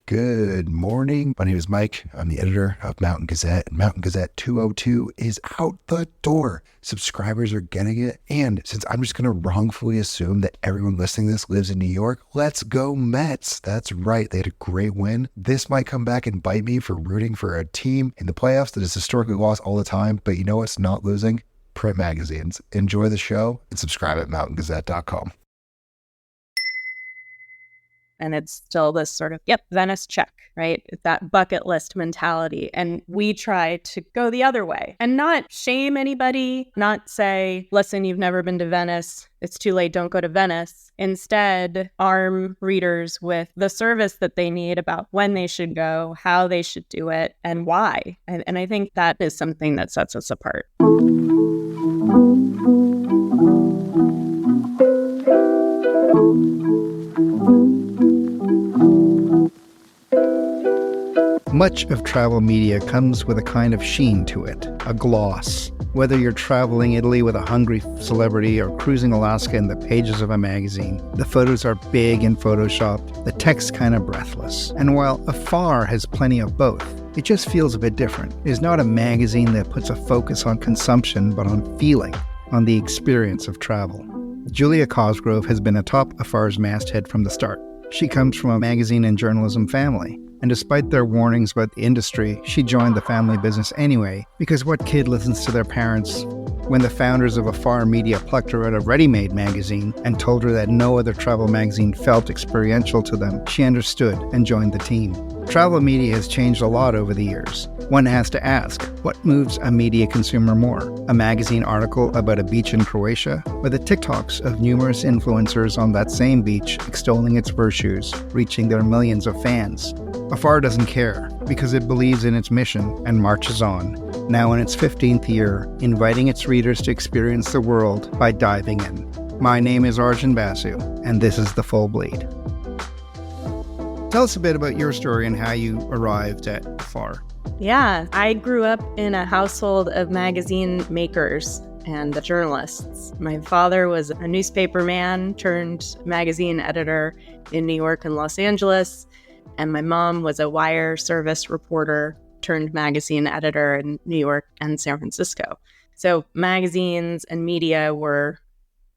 Good morning. My name is Mike. I'm the editor of Mountain Gazette, and Mountain Gazette 202 is out the door. Subscribers are getting it, and since I'm just going to wrongfully assume that everyone listening to this lives in New York, let's go Mets. That's right. They had a great win. This might come back and bite me for rooting for a team in the playoffs that has historically lost all the time, but you know what's not losing? Print magazines. Enjoy the show and subscribe at mountaingazette.com. And it's still this sort of, Venice check, right? That bucket list mentality. And we try to go the other way and not shame anybody, not say, listen, you've never been to Venice. It's too late. Don't go to Venice. Instead, arm readers with the service that they need about when they should go, how they should do it, and why. And I think that is something that sets us apart. Much of travel media comes with a kind of sheen to it, a gloss. Whether you're traveling Italy with a hungry celebrity or cruising Alaska in the pages of a magazine, the photos are big and photoshopped, the text kind of breathless. And while Afar has plenty of both, it just feels a bit different. It's not a magazine that puts a focus on consumption, but on feeling, on the experience of travel. Julia Cosgrove has been atop Afar's masthead from the start. She comes from a magazine and journalism family, and despite their warnings about the industry, she joined the family business anyway, because what kid listens to their parents? When the founders of Afar Media plucked her out of ReadyMade magazine and told her that no other travel magazine felt experiential to them, she understood and joined the team. Travel media has changed a lot over the years. One has to ask, what moves a media consumer more? A magazine article about a beach in Croatia, or the TikToks of numerous influencers on that same beach extolling its virtues, reaching their millions of fans? Afar doesn't care, because it believes in its mission and marches on, now in its 15th year, inviting its readers to experience the world by diving in. My name is Arjun Basu, and this is The Full Bleed. Tell us a bit about your story and how you arrived at Afar. Yeah, I grew up in a household of magazine makers and journalists. My father was a newspaper man turned magazine editor in New York and Los Angeles, and my mom was a wire service reporter turned magazine editor in New York and San Francisco. So magazines and media were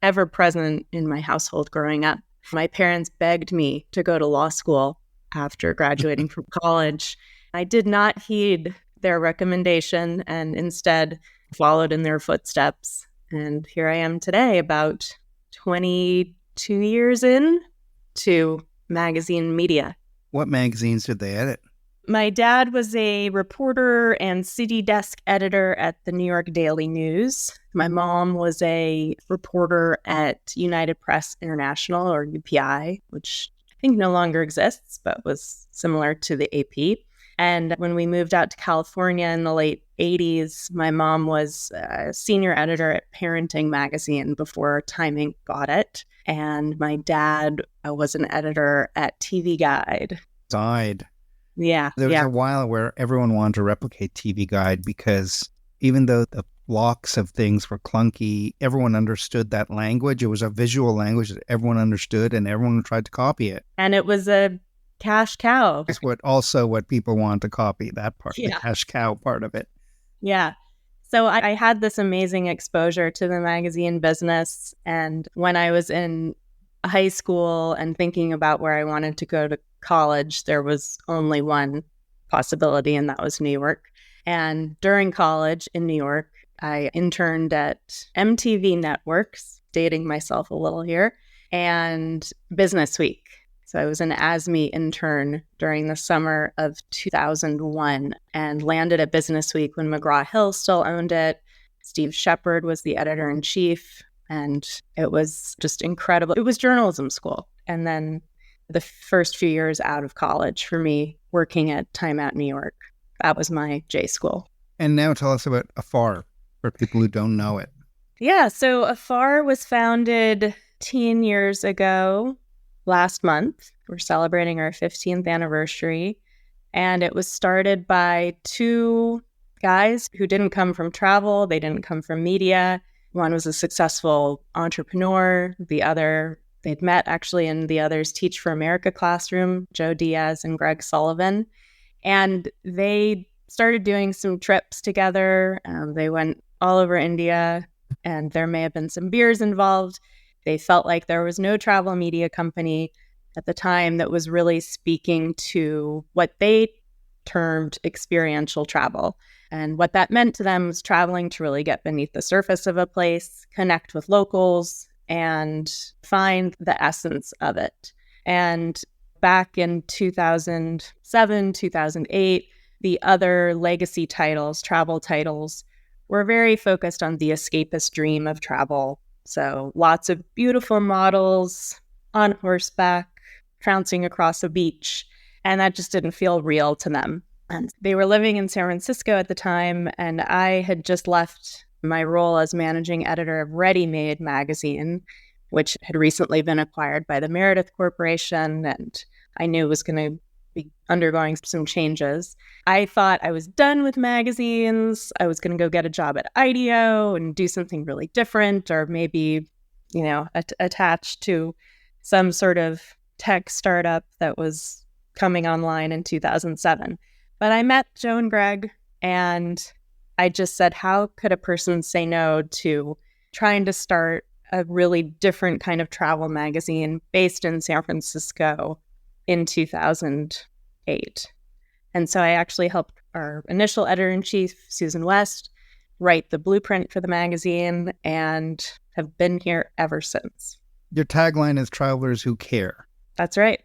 ever present in my household growing up. My parents begged me to go to law school after graduating from college. I did not heed their recommendation and instead followed in their footsteps. And here I am today, about 22 years in to magazine media. What magazines did they edit? My dad was a reporter and city desk editor at the New York Daily News. My mom was a reporter at United Press International, or UPI, which I think no longer exists, but was similar to the AP. And when we moved out to California in the late 80s, my mom was a senior editor at Parenting Magazine before Time Inc. got it. And my dad was an editor at TV Guide. Yeah. There was a while where everyone wanted to replicate TV Guide because even though the blocks of things were clunky, everyone understood that language. It was a visual language that everyone understood and everyone tried to copy it. And it was a cash cow. That's what people want to copy, that part, the cash cow part of it. Yeah. So I had this amazing exposure to the magazine business. And when I was in high school and thinking about where I wanted to go to college, there was only one possibility, and that was New York. And during college in New York, I interned at MTV Networks, dating myself a little here, and Business Week. So I was an ASME intern during the summer of 2001 and landed at Business Week when McGraw-Hill still owned it. Steve Shepard was the editor-in-chief, and it was just incredible. It was journalism school. And then the first few years out of college for me, working at Time Out New York, that was my J school. And now tell us about Afar, for people who don't know it. Yeah, so Afar was founded 10 years ago. Last month, we're celebrating our 15th anniversary, and it was started by two guys who didn't come from travel. They didn't come from media. One was a successful entrepreneur. The other They'd met actually in the Others Teach for America classroom, Joe Diaz and Greg Sullivan. And they started doing some trips together. They went all over India, and there may have been some beers involved. They felt like there was no travel media company at the time that was really speaking to what they termed experiential travel. And what that meant to them was traveling to really get beneath the surface of a place, connect with locals, and find the essence of it. And back in 2007, 2008, the other legacy titles, travel titles, were very focused on the escapist dream of travel. So lots of beautiful models on horseback, trouncing across a beach, and that just didn't feel real to them. And they were living in San Francisco at the time, and I had just left my role as managing editor of ReadyMade magazine, which had recently been acquired by the Meredith Corporation, and I knew it was going to be undergoing some changes. I thought I was done with magazines. I was going to go get a job at IDEO and do something really different, or maybe, attached to some sort of tech startup that was coming online in 2007. But I met Joe and Greg, and I just said, how could a person say no to trying to start a really different kind of travel magazine based in San Francisco in 2008? And so I actually helped our initial editor-in-chief, Susan West, write the blueprint for the magazine and have been here ever since. Your tagline is travelers who care. That's right.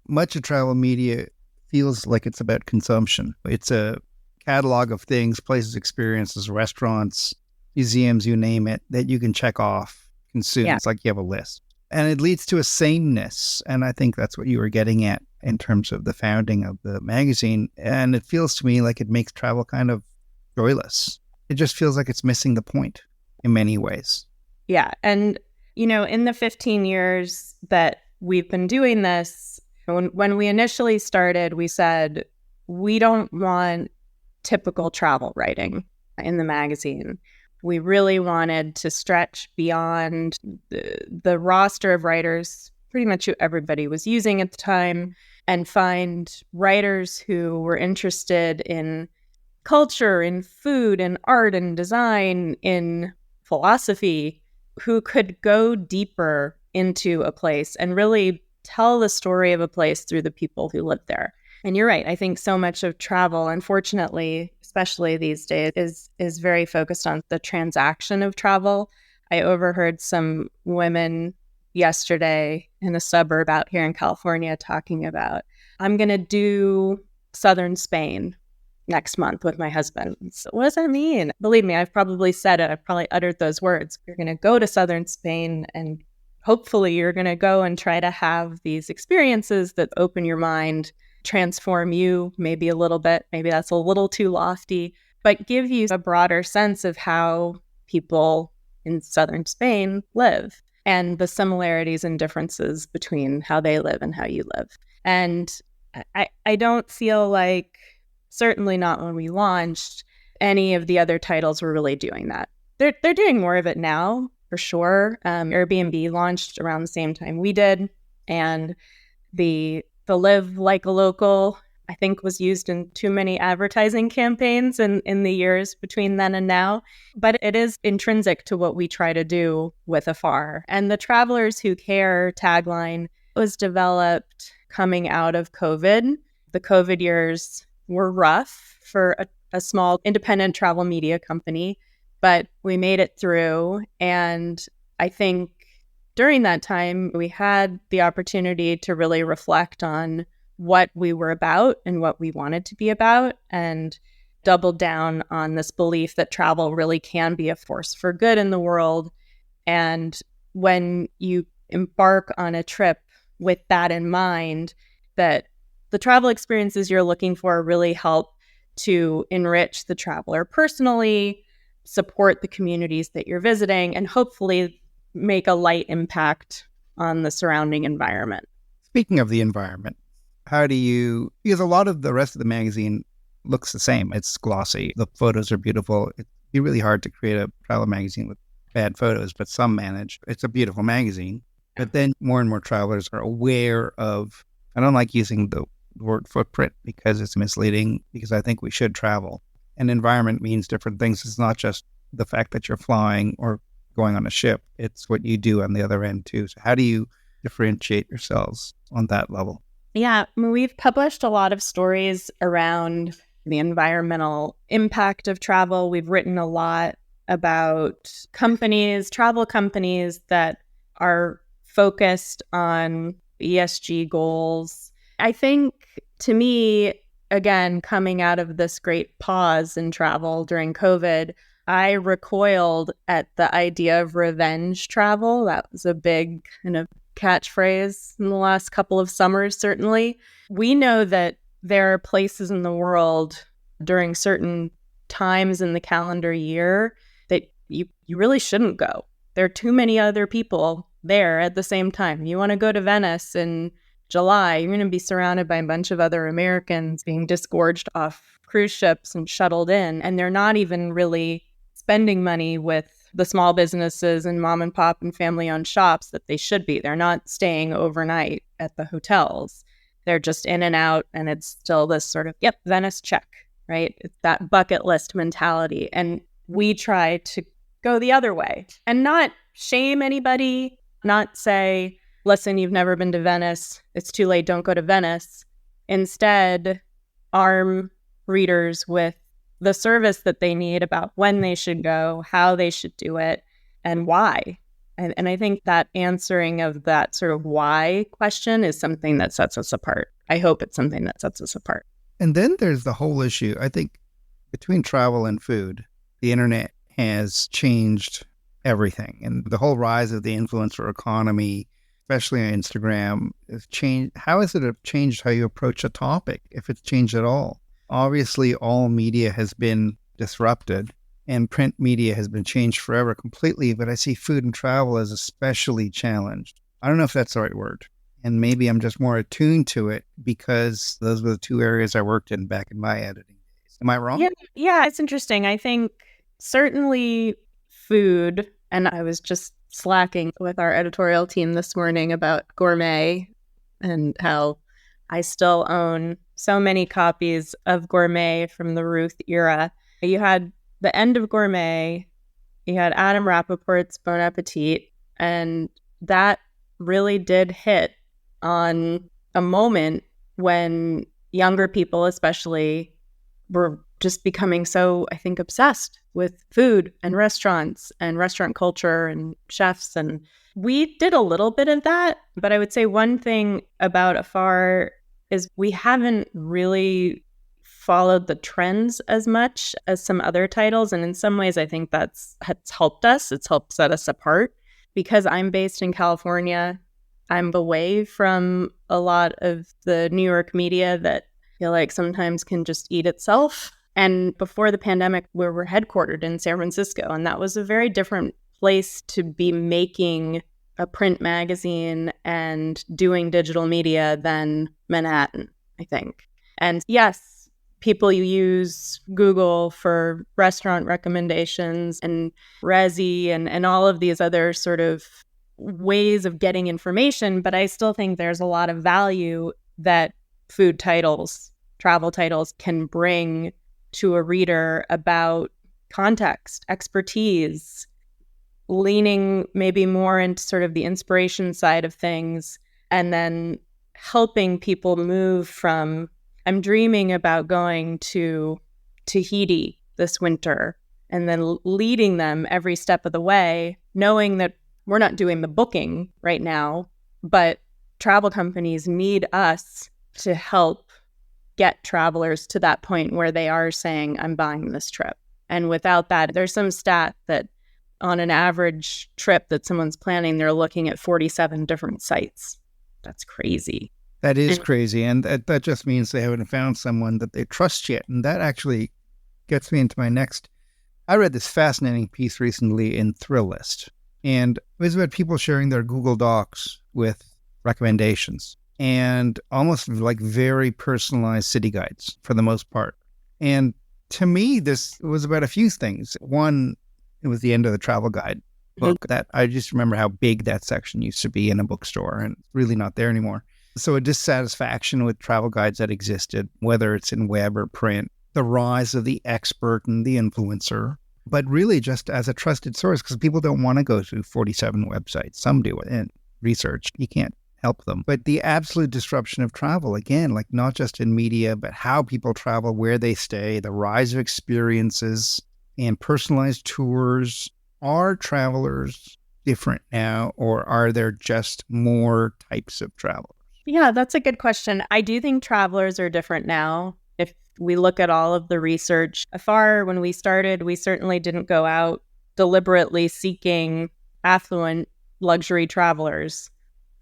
Much of travel media feels like it's about consumption. It's a catalog of things, places, experiences, restaurants, museums, you name it, that you can check off, consume. Yeah. It's like you have a list. And it leads to a sameness. And I think that's what you were getting at in terms of the founding of the magazine. And it feels to me like it makes travel kind of joyless. It just feels like it's missing the point in many ways. Yeah. And, in the 15 years that we've been doing this, when we initially started, we said, we don't want typical travel writing in the magazine. We really wanted to stretch beyond the roster of writers, pretty much who everybody was using at the time, and find writers who were interested in culture, in food, in art, in design, in philosophy, who could go deeper into a place and really tell the story of a place through the people who live there. And you're right. I think so much of travel, unfortunately, especially these days, is very focused on the transaction of travel. I overheard some women yesterday in a suburb out here in California talking about, I'm going to do southern Spain next month with my husband. So what does that mean? Believe me, I've probably said it. I've probably uttered those words. You're going to go to southern Spain, and hopefully you're going to go and try to have these experiences that open your mind, transform you maybe a little bit. Maybe that's a little too lofty, but give you a broader sense of how people in southern Spain live and the similarities and differences between how they live and how you live. And I don't feel like, certainly not when we launched, any of the other titles were really doing that. They're doing more of it now, for sure. Airbnb launched around the same time we did, and the Live Like a Local, I think, was used in too many advertising campaigns in the years between then and now. But it is intrinsic to what we try to do with Afar. And the Travelers Who Care tagline was developed coming out of COVID. The COVID years were rough for a small independent travel media company, but we made it through. And I think during that time, we had the opportunity to really reflect on what we were about and what we wanted to be about, and doubled down on this belief that travel really can be a force for good in the world. And when you embark on a trip with that in mind, that the travel experiences you're looking for really help to enrich the traveler personally, support the communities that you're visiting, and hopefully make a light impact on the surrounding environment. Speaking of the environment, because a lot of the rest of the magazine looks the same. It's glossy. The photos are beautiful. It'd be really hard to create a travel magazine with bad photos, but some manage. It's a beautiful magazine. But then more and more travelers are aware of, I don't like using the word footprint because it's misleading, because I think we should travel. And environment means different things. It's not just the fact that you're flying or going on a ship. It's what you do on the other end too. So how do you differentiate yourselves on that level? Yeah, I mean, we've published a lot of stories around the environmental impact of travel. We've written a lot about travel companies that are focused on ESG goals. I think, to me, again, coming out of this great pause in travel during COVID, I recoiled at the idea of revenge travel. That was a big kind of catchphrase in the last couple of summers, certainly. We know that there are places in the world during certain times in the calendar year that you really shouldn't go. There are too many other people there at the same time. You want to go to Venice in July, you're going to be surrounded by a bunch of other Americans being disgorged off cruise ships and shuttled in, and they're not even really spending money with the small businesses and mom and pop and family-owned shops that they should be. They're not staying overnight at the hotels. They're just in and out, and it's still this sort of, yep, Venice check, right? It's that bucket list mentality. And we try to go the other way and not shame anybody, not say, listen, you've never been to Venice, it's too late, don't go to Venice. Instead, arm readers with the service that they need about when they should go, how they should do it, and why. And I think that answering of that sort of why question is something that sets us apart. I hope it's something that sets us apart. And then there's the whole issue, I think, between travel and food. The internet has changed everything. And the whole rise of the influencer economy, especially on Instagram, has changed. How has it changed how you approach a topic, if it's changed at all? Obviously, all media has been disrupted and print media has been changed forever completely, but I see food and travel as especially challenged. I don't know if that's the right word. And maybe I'm just more attuned to it because those were the two areas I worked in back in my editing days. Am I wrong? Yeah, it's interesting. I think certainly food, and I was just slacking with our editorial team this morning about Gourmet and how I still own so many copies of Gourmet from the Ruth era. You had the end of Gourmet, you had Adam Rappaport's Bon Appetit, and that really did hit on a moment when younger people especially were just becoming so, I think, obsessed with food and restaurants and restaurant culture and chefs. And we did a little bit of that, but I would say one thing about Afar is we haven't really followed the trends as much as some other titles. And in some ways, I think that's helped us. It's helped set us apart. Because I'm based in California, I'm away from a lot of the New York media that I feel like sometimes can just eat itself. And before the pandemic, we were headquartered in San Francisco, and that was a very different place to be making a print magazine and doing digital media than Manhattan, I think. And yes, people use Google for restaurant recommendations and Resi and all of these other sort of ways of getting information, but I still think there's a lot of value that food titles, travel titles can bring to a reader about context, expertise, leaning maybe more into sort of the inspiration side of things, and then helping people move from, I'm dreaming about going to Tahiti this winter, and then leading them every step of the way, knowing that we're not doing the booking right now, but travel companies need us to help get travelers to that point where they are saying, I'm buying this trip. And without that, there's some stat that on an average trip that someone's planning, they're looking at 47 different sites. That's crazy. That is crazy. And that just means they haven't found someone that they trust yet. And that actually gets me into my next. I read this fascinating piece recently in Thrill List. And it was about people sharing their Google Docs with recommendations and almost like very personalized city guides for the most part. And to me, this was about a few things. One, it was the end of the travel guide. book that I just remember how big that section used to be in a bookstore, and it's really not there anymore. So a dissatisfaction with travel guides that existed, whether it's in web or print, the rise of the expert and the influencer, but really just as a trusted source, because people don't want to go to 47 websites. Some do it and research. You can't help them. But the absolute disruption of travel, again, like not just in media, but how people travel, where they stay, the rise of experiences and personalized tours. Are travelers different now, or are there just more types of travelers? Yeah, that's a good question. I do think travelers are different now. If we look at all of the research, Afar, when we started, we certainly didn't go out deliberately seeking affluent luxury travelers.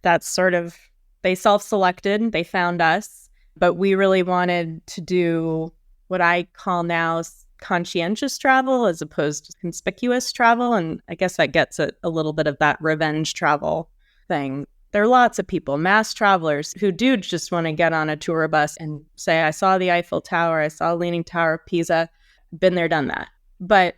That's sort of, they self-selected, they found us, but we really wanted to do what I call now conscientious travel as opposed to conspicuous travel. And I guess that gets at a little bit of that revenge travel thing. There are lots of people, mass travelers, who do just want to get on a tour bus and say, I saw the Eiffel Tower, I saw Leaning Tower of Pisa, been there, done that. But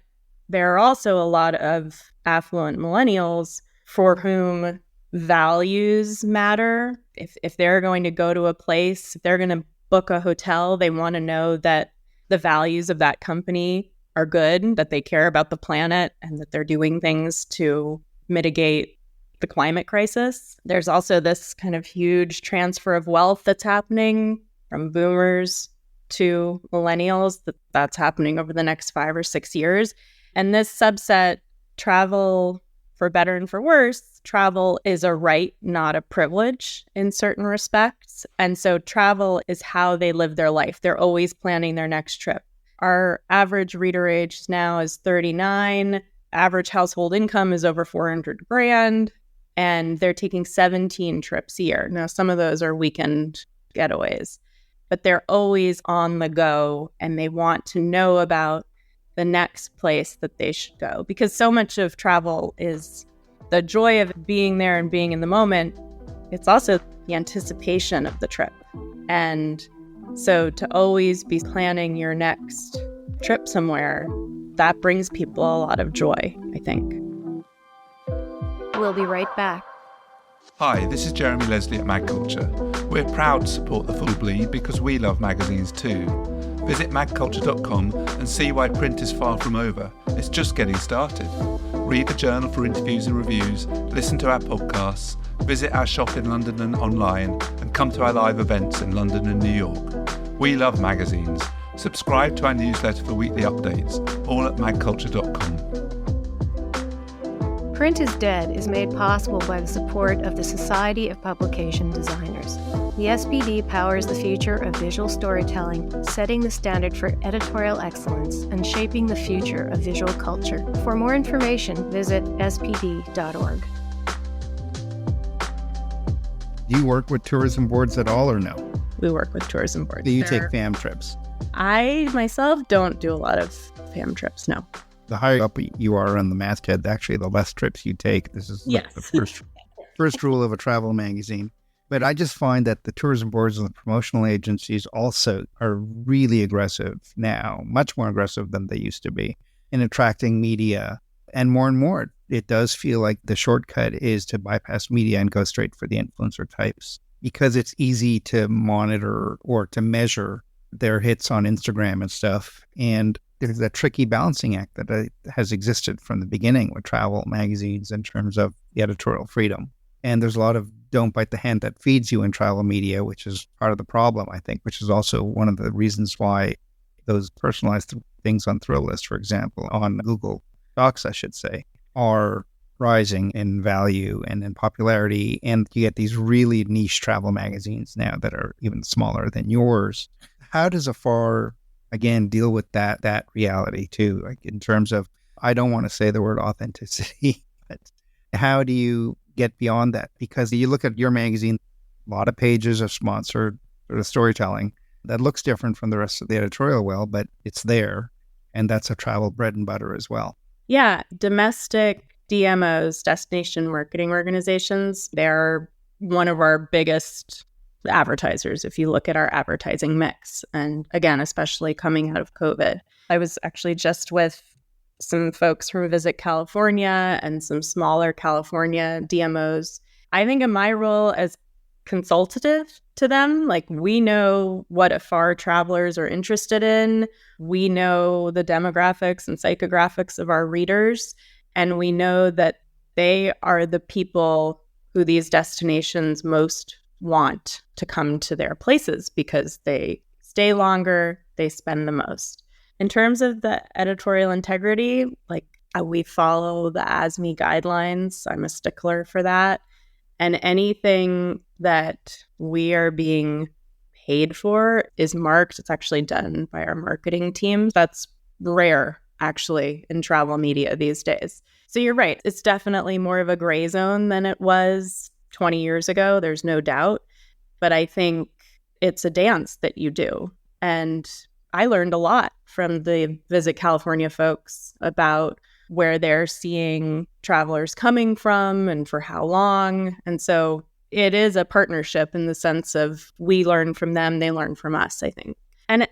there are also a lot of affluent millennials for whom values matter. If they're going to go to a place, if they're going to book a hotel, they want to know that the values of that company are good, that they care about the planet, and that they're doing things to mitigate the climate crisis. There's also this kind of huge transfer of wealth that's happening from boomers to millennials, that's happening over the next 5 or 6 years. And this subset, travel, for better and for worse, travel is a right, not a privilege in certain respects. And so travel is how they live their life. They're always planning their next trip. Our average reader age now is 39. Average household income is over 400 grand. And they're taking 17 trips a year. Now, some of those are weekend getaways, but they're always on the go, and they want to know about the next place that they should go, because so much of travel is the joy of being there and being in the moment. It's also the anticipation of the trip. And so to always be planning your next trip somewhere, that brings people a lot of joy, I think. We'll be right back. Hi, this is Jeremy Leslie at Mag Culture. We're proud to support The Full Bleed because we love magazines too. Visit magculture.com and see why print is far from over. It's just getting started. Read the journal for interviews and reviews, listen to our podcasts, visit our shop in London and online, and come to our live events in London and New York. We love magazines. Subscribe to our newsletter for weekly updates, all at magculture.com. Print is Dead is made possible by the support of the Society of Publication Designers. The SPD powers the future of visual storytelling, setting the standard for editorial excellence and shaping the future of visual culture. For more information, visit spd.org. Do you work with tourism boards at all, or no? We work with tourism boards. Do you take fam trips? I myself don't do a lot of fam trips, no. The higher up you are on the masthead, actually, the less trips you take. This is like the first rule of a travel magazine. But I just find that the tourism boards and the promotional agencies also are really aggressive now, much more aggressive than they used to be in attracting media. And more, it does feel like the shortcut is to bypass media and go straight for the influencer types, because it's easy to monitor or to measure their hits on Instagram and stuff. And there's that tricky balancing act that has existed from the beginning with travel magazines in terms of the editorial freedom. And there's a lot of don't bite the hand that feeds you in travel media, which is part of the problem, I think, which is also one of the reasons why those personalized things on Thrillist, for example, on Google Docs, I should say, are rising in value and in popularity. And you get these really niche travel magazines now that are even smaller than yours. How does Afar, again, deal with that reality too? Like in terms of, I don't want to say the word authenticity, but how do you get beyond that? Because you look at your magazine, a lot of pages of sponsored sort of storytelling that looks different from the rest of the editorial well, but it's there. And that's a travel bread and butter as well. Yeah. Domestic DMOs, destination marketing organizations, they're one of our biggest advertisers if you look at our advertising mix. And again, especially coming out of COVID. I was actually just with some folks from Visit California and some smaller California DMOs. I think of my role as consultative to them. Like, we know what Afar travelers are interested in. We know the demographics and psychographics of our readers. And we know that they are the people who these destinations most want to come to their places because they stay longer, they spend the most. In terms of the editorial integrity, like, we follow the ASME guidelines. I'm a stickler for that. And anything that we are being paid for is marked. It's actually done by our marketing team. That's rare, actually, in travel media these days. So you're right. It's definitely more of a gray zone than it was 20 years ago. There's no doubt. But I think it's a dance that you do. And I learned a lot from the Visit California folks about where they're seeing travelers coming from and for how long. And so it is a partnership in the sense of we learn from them, they learn from us, I think. And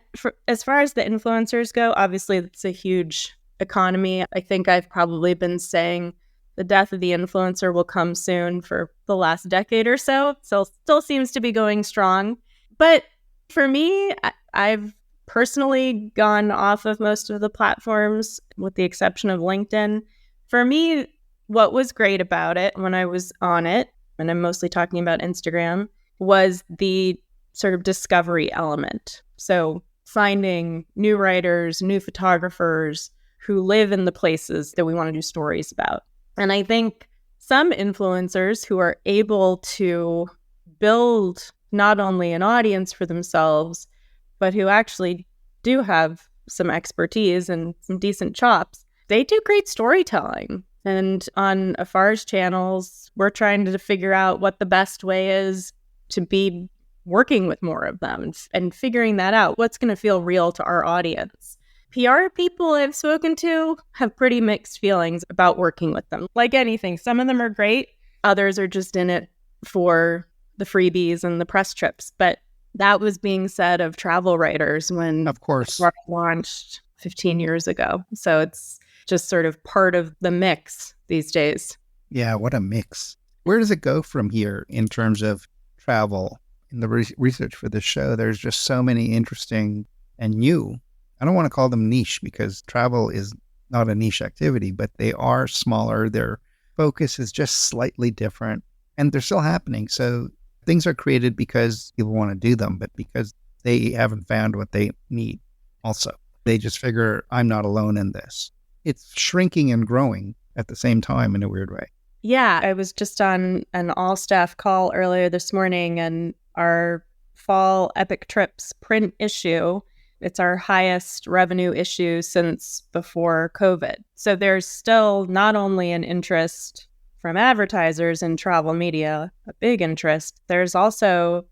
as far as the influencers go, obviously it's a huge economy. I think I've probably been saying the death of the influencer will come soon for the last decade or so. So still seems to be going strong. But for me, I've personally gone off of most of the platforms with the exception of LinkedIn. For me, what was great about it when I was on it, and I'm mostly talking about Instagram, was the sort of discovery element. So finding new writers, new photographers who live in the places that we want to do stories about. And I think some influencers who are able to build not only an audience for themselves, but who actually do have some expertise and some decent chops, they do great storytelling. And on Afar's channels, we're trying to figure out what the best way is to be working with more of them and figuring that out. What's going to feel real to our audience? PR people I've spoken to have pretty mixed feelings about working with them. Like anything, some of them are great. Others are just in it for the freebies and the press trips. But that was being said of travel writers when, Of course, launched 15 years ago. So it's just sort of part of the mix these days. Yeah, what a mix. Where does it go from here in terms of travel? In the research for this show, there's just so many interesting and new. I don't want to call them niche because travel is not a niche activity, but they are smaller. Their focus is just slightly different and they're still happening. So things are created because people want to do them, but because they haven't found what they need also. They just figure, I'm not alone in this. It's shrinking and growing at the same time in a weird way. Yeah, I was just on an all-staff call earlier this morning, and our fall Epic Trips print issue, it's our highest revenue issue since before COVID. So there's still not only an interest from advertisers in travel media, a big interest, there's also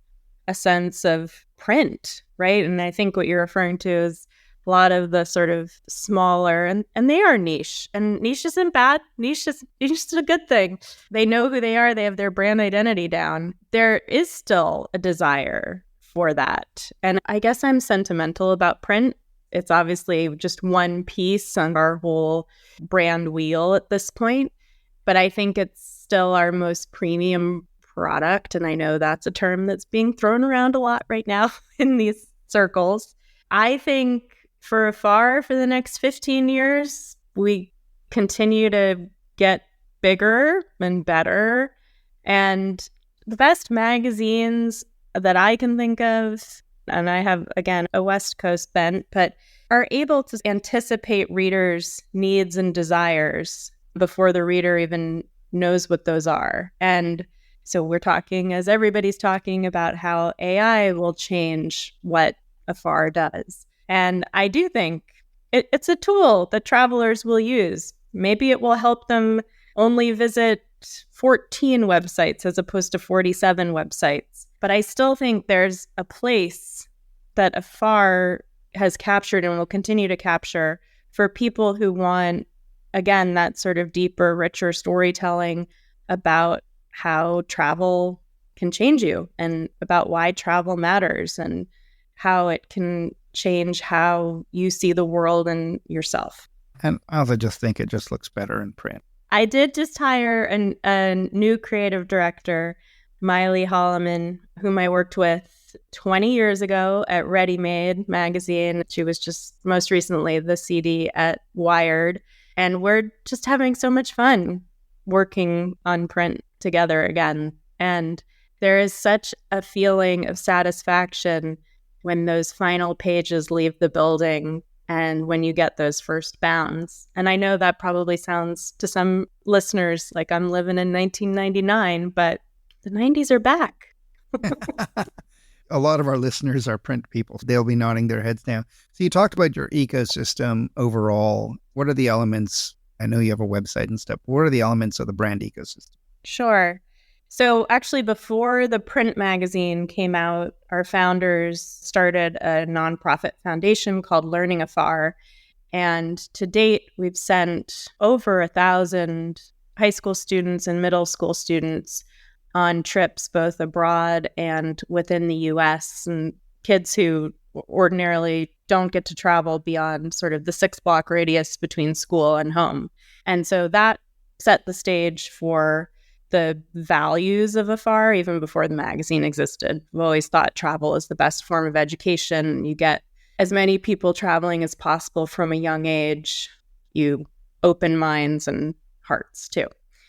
a sense of print, right? And I think what you're referring to is a lot of the sort of smaller, and they are niche. And niche isn't bad. Niche is a good thing. They know who they are. They have their brand identity down. There is still a desire for that. And I guess I'm sentimental about print. It's obviously just one piece on our whole brand wheel at this point. But I think it's still our most premium product. And I know that's a term that's being thrown around a lot right now in these circles. I think for Afar, for the next 15 years, we continue to get bigger and better. And the best magazines that I can think of, and I have, again, a West Coast bent, but are able to anticipate readers' needs and desires before the reader even knows what those are. And so we're talking, as everybody's talking, about how AI will change what Afar does. And I do think it's a tool that travelers will use. Maybe it will help them only visit 14 websites as opposed to 47 websites. But I still think there's a place that Afar has captured and will continue to capture for people who want, again, that sort of deeper, richer storytelling about how travel can change you and about why travel matters and how it can change how you see the world and yourself. And I also just think it just looks better in print. I did just hire a new creative director, Miley Holloman, whom I worked with 20 years ago at ReadyMade magazine. She was just most recently the CD at Wired. And we're just having so much fun working on print together again. And there is such a feeling of satisfaction when those final pages leave the building and when you get those first bounds. And I know that probably sounds to some listeners like I'm living in 1999, but the 90s are back. A lot of our listeners are print people. They'll be nodding their heads now. So you talked about your ecosystem overall. What are the elements? I know you have a website and stuff. What are the elements of the brand ecosystem? Sure. So actually, before the print magazine came out, our founders started a nonprofit foundation called Learning Afar. And to date, we've sent over 1,000 high school students and middle school students on trips both abroad and within the U.S. and kids who ordinarily don't get to travel beyond sort of the 6-block radius between school and home. And so that set the stage for the values of Afar even before the magazine existed. We've always thought travel is the best form of education. You get as many people traveling as possible from a young age. You open minds and hearts too.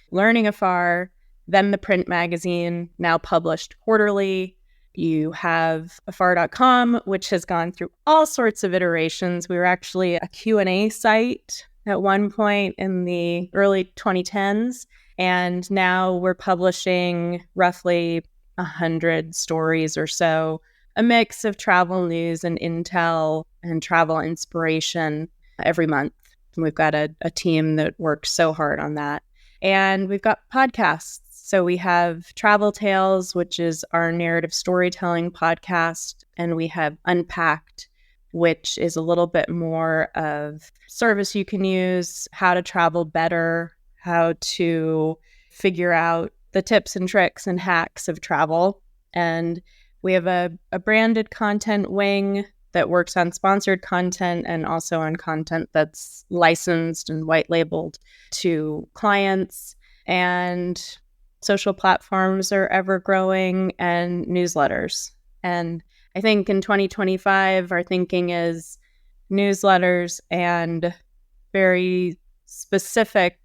Learning Afar, then the print magazine, now published quarterly. You have afar.com, which has gone through all sorts of iterations. We were actually a Q&A site at one point in the early 2010s. And now we're publishing roughly 100 stories or so, a mix of travel news and intel and travel inspiration every month. And we've got a team that works so hard on that. And we've got podcasts. So we have Travel Tales, which is our narrative storytelling podcast. And we have Unpacked, which is a little bit more of service you can use, how to travel better, how to figure out the tips and tricks and hacks of travel. And we have a branded content wing that works on sponsored content and also on content that's licensed and white labeled to clients. And social platforms are ever growing, and newsletters. And I think in 2025, our thinking is newsletters and very specific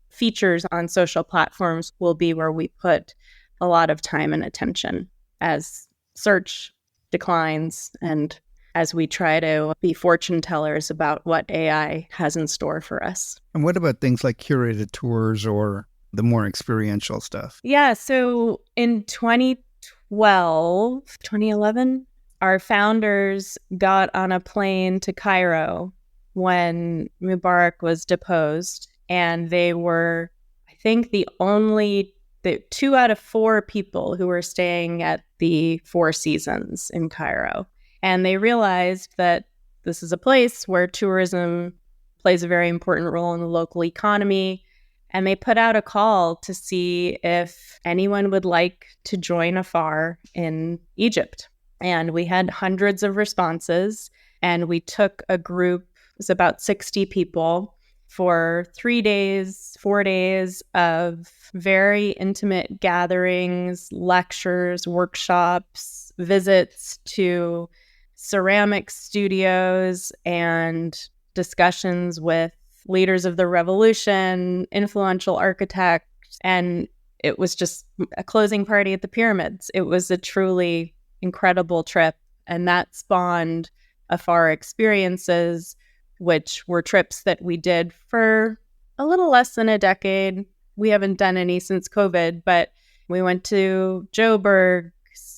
features on social platforms will be where we put a lot of time and attention as search declines and as we try to be fortune tellers about what AI has in store for us. And what about things like curated tours or the more experiential stuff? Yeah, so in 2011, our founders got on a plane to Cairo when Mubarak was deposed. And they were, I think, the 2 out of 4 people who were staying at the Four Seasons in Cairo. And they realized that this is a place where tourism plays a very important role in the local economy. And they put out a call to see if anyone would like to join Afar in Egypt. And we had hundreds of responses. And we took a group, it was about 60 people, for 3 days, 4 days of very intimate gatherings, lectures, workshops, visits to ceramic studios, and discussions with leaders of the revolution, influential architects. And it was just a closing party at the pyramids. It was a truly incredible trip. And that spawned Afar Experiences, which were trips that we did for a little less than a decade. We haven't done any since COVID, but we went to Joburg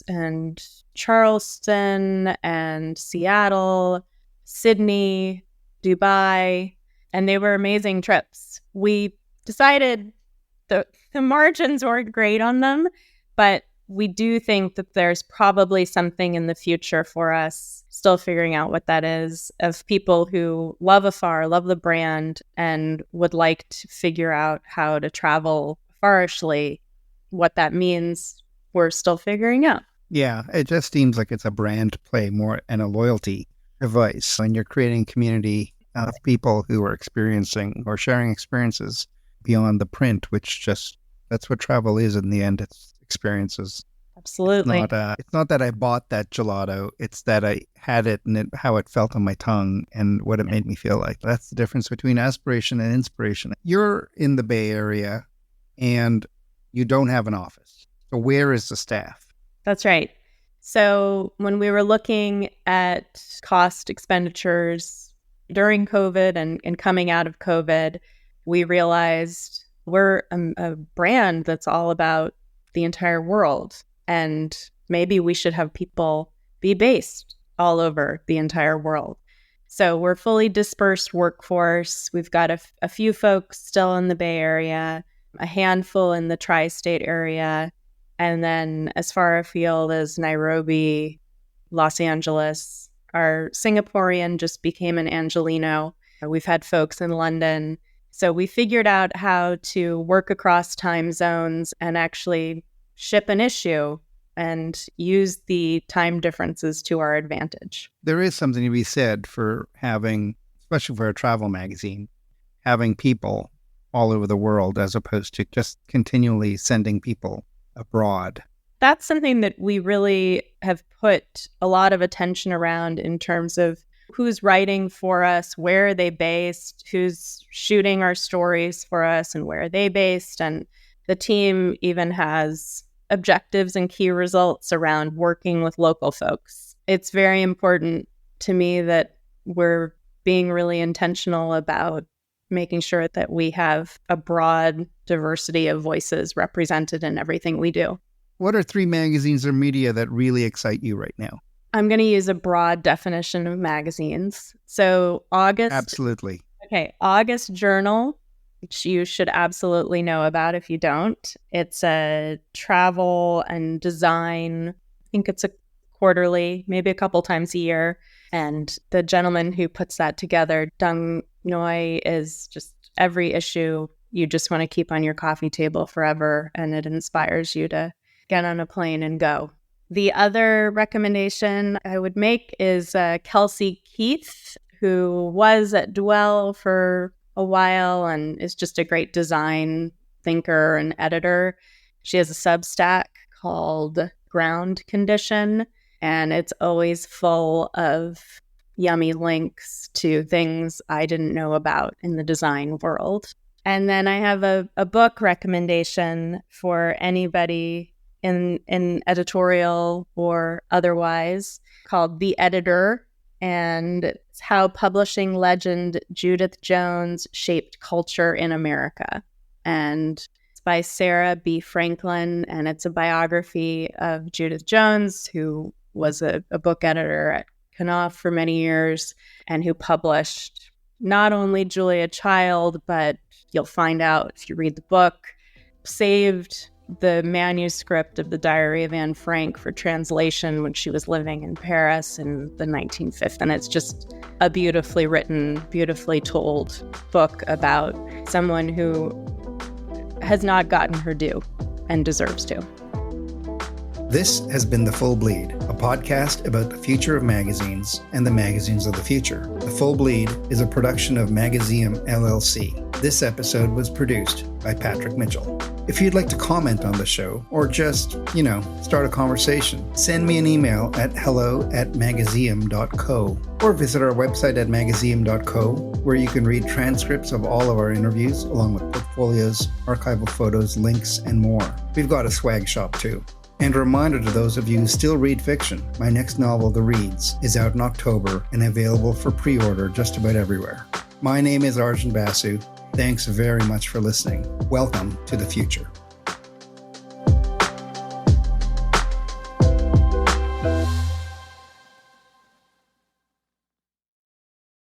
and Charleston and Seattle, Sydney, Dubai, and they were amazing trips. We decided the margins weren't great on them, but we do think that there's probably something in the future for us, still figuring out what that is, of people who love Afar, love the brand, and would like to figure out how to travel afarishly. What that means, we're still figuring out. Yeah, it just seems like it's a brand play more and a loyalty device. When you're creating community of people who are experiencing or sharing experiences beyond the print, which just, that's what travel is in the end. It's experiences. Absolutely. It's not that I bought that gelato. It's that I had it and how it felt on my tongue and what it made me feel like. That's the difference between aspiration and inspiration. You're in the Bay Area and you don't have an office. So where is the staff? That's right. So when we were looking at cost expenditures during COVID and coming out of COVID, we realized we're a brand that's all about the entire world. And maybe we should have people be based all over the entire world. So we're fully dispersed workforce. We've got a few folks still in the Bay Area, a handful in the tri-state area, and then as far afield as Nairobi, Los Angeles. Our Singaporean just became an Angelino. We've had folks in London. So we figured out how to work across time zones and actually ship an issue and use the time differences to our advantage. There is something to be said for having, especially for a travel magazine, having people all over the world as opposed to just continually sending people abroad. That's something that we really have put a lot of attention around in terms of who's writing for us, where are they based, who's shooting our stories for us, and where are they based. And the team even has objectives and key results around working with local folks. It's very important to me that we're being really intentional about making sure that we have a broad diversity of voices represented in everything we do. What are 3 magazines or media that really excite you right now? I'm going to use a broad definition of magazines. So August. Absolutely. Okay. August Journal, which you should absolutely know about if you don't. It's a travel and design. I think it's a quarterly, maybe a couple times a year. And the gentleman who puts that together, Dung Noi, is just every issue you just want to keep on your coffee table forever. And it inspires you to get on a plane and go. The other recommendation I would make is Kelsey Keith, who was at Dwell for a while and is just a great design thinker and editor. She has a Substack called Ground Condition, and it's always full of yummy links to things I didn't know about in the design world. And then I have a book recommendation for anybody in editorial or otherwise called The Editor, and it's how publishing legend Judith Jones shaped culture in America. And it's by Sarah B. Franklin, and it's a biography of Judith Jones, who was a book editor at Knopf for many years and who published not only Julia Child, but you'll find out if you read the book, saved the manuscript of the Diary of Anne Frank for translation when she was living in Paris in the 1950s. And it's just a beautifully written, beautifully told book about someone who has not gotten her due and deserves to. This has been The Full Bleed, a podcast about the future of magazines and the magazines of the future. The Full Bleed is a production of Magazium LLC. This episode was produced by Patrick Mitchell. If you'd like to comment on the show or just, start a conversation, send me an email at hello@magazium.co or visit our website at magazium.co, where you can read transcripts of all of our interviews along with portfolios, archival photos, links, and more. We've got a swag shop too. And a reminder to those of you who still read fiction, my next novel, The Reads, is out in October and available for pre-order just about everywhere. My name is Arjun Basu. Thanks very much for listening. Welcome to the future.